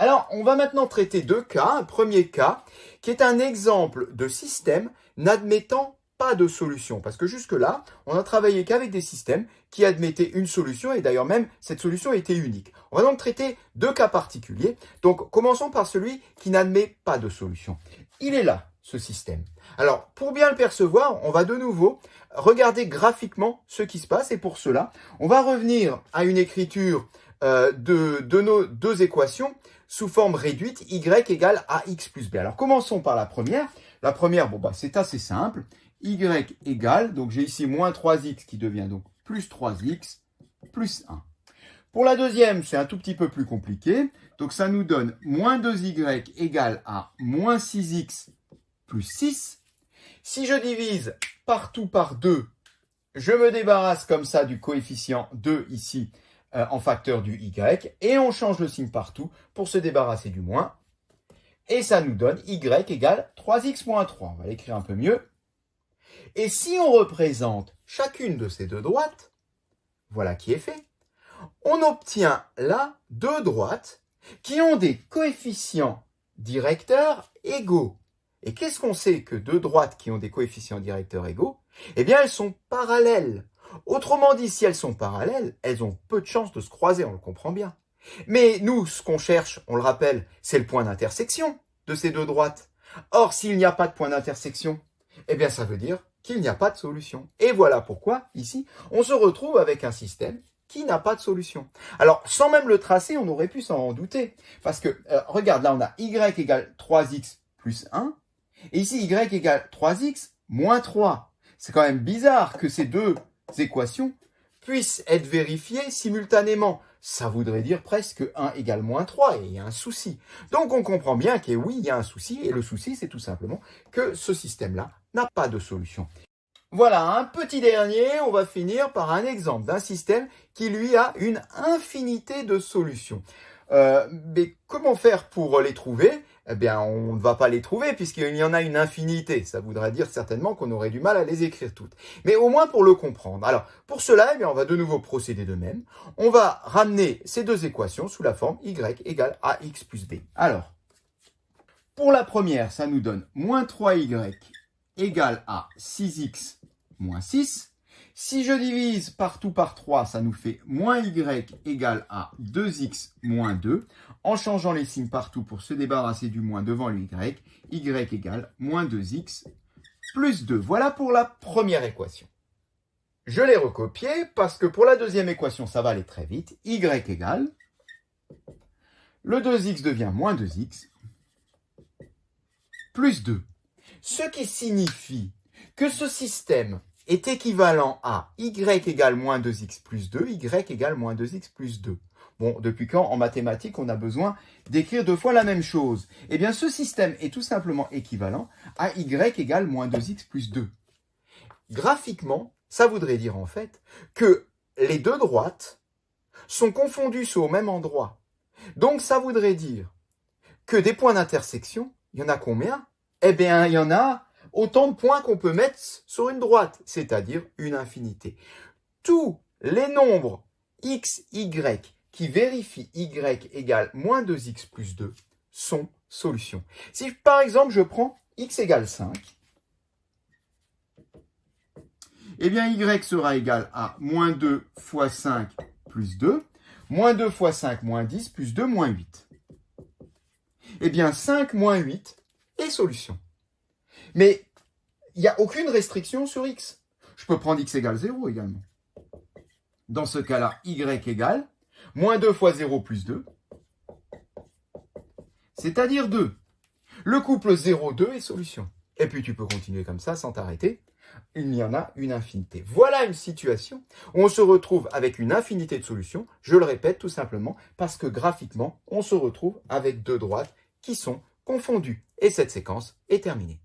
Alors, on va maintenant traiter deux cas. Un premier cas, qui est un exemple de système n'admettant pas de solution. Parce que jusque-là, on n'a travaillé qu'avec des systèmes qui admettaient une solution, et d'ailleurs même, cette solution était unique. On va donc traiter deux cas particuliers. Donc, commençons par celui qui n'admet pas de solution. Il est là, ce système. Alors, pour bien le percevoir, on va de nouveau regarder graphiquement ce qui se passe. Et pour cela, on va revenir à une écriture de nos deux équations sous forme réduite, y égale ax plus b. Alors, commençons par la première. La première, c'est assez simple. Y égale, donc j'ai ici moins 3x qui devient donc plus 3x plus 1. Pour la deuxième, c'est un tout petit peu plus compliqué. Donc, ça nous donne moins 2y égale à moins 6x plus 6. Si je divise partout par 2, je me débarrasse comme ça du coefficient 2 ici en facteur du y. Et on change le signe partout pour se débarrasser du moins. Et ça nous donne y égale 3x moins 3. On va l'écrire un peu mieux. Et si on représente chacune de ces deux droites, voilà qui est fait, on obtient là deux droites qui ont des coefficients directeurs égaux. Et qu'est-ce qu'on sait que deux droites qui ont des coefficients directeurs égaux? Eh bien, elles sont parallèles. Autrement dit, si elles sont parallèles, elles ont peu de chances de se croiser, on le comprend bien. Mais nous, ce qu'on cherche, on le rappelle, c'est le point d'intersection de ces deux droites. Or, s'il n'y a pas de point d'intersection, eh bien, ça veut dire qu'il n'y a pas de solution. Et voilà pourquoi, ici, on se retrouve avec un système qui n'a pas de solution. Alors, sans même le tracer, on aurait pu s'en douter. Parce que, regarde, là, on a y égale 3x plus 1. Et ici, y égale 3x moins 3. C'est quand même bizarre que ces deux équations puissent être vérifiées simultanément. Ça voudrait dire presque 1 égale moins 3 et il y a un souci. Donc, on comprend bien que oui, il y a un souci. Et le souci, c'est tout simplement que ce système-là n'a pas de solution. Voilà, un petit dernier, on va finir par un exemple d'un système qui, lui, a une infinité de solutions. Mais comment faire pour les trouver? Eh bien, on ne va pas les trouver puisqu'il y en a une infinité. Ça voudrait dire certainement qu'on aurait du mal à les écrire toutes. Mais au moins pour le comprendre. Alors, pour cela, eh bien, on va de nouveau procéder de même. On va ramener ces deux équations sous la forme y égale ax plus b. Alors, pour la première, ça nous donne moins 3y égale à 6x moins 6. Si je divise partout par 3, ça nous fait moins y égale à 2x moins 2. En changeant les signes partout pour se débarrasser du moins devant le y égale moins 2x plus 2. Voilà pour la première équation. Je l'ai recopiée parce que pour la deuxième équation, ça va aller très vite. Y égale, le 2x devient moins 2x plus 2. Ce qui signifie que ce système est équivalent à y égale moins 2x plus 2, y égale moins 2x plus 2. Bon, depuis quand en mathématiques on a besoin d'écrire deux fois la même chose? Eh bien, ce système est tout simplement équivalent à y égale moins 2x plus 2. Graphiquement, ça voudrait dire en fait que les deux droites sont confondues au même endroit. Donc, ça voudrait dire que des points d'intersection, il y en a combien? Eh bien, il y en a autant de points qu'on peut mettre sur une droite, c'est-à-dire une infinité. Tous les nombres x, y qui vérifient y égale moins 2x plus 2 sont solutions. Si par exemple je prends x égale 5, eh bien y sera égal à moins 2 fois 5 plus 2, moins 2 fois 5 moins 10 plus 2 moins 8. Eh bien 5 moins 8 est solution. Mais il n'y a aucune restriction sur x. Je peux prendre x égale 0 également. Dans ce cas-là, y égale moins 2 fois 0 plus 2, c'est-à-dire 2. Le couple 0,2 est solution. Et puis tu peux continuer comme ça sans t'arrêter. Il y en a une infinité. Voilà une situation où on se retrouve avec une infinité de solutions. Je le répète tout simplement parce que graphiquement, on se retrouve avec deux droites qui sont confondues. Et cette séquence est terminée.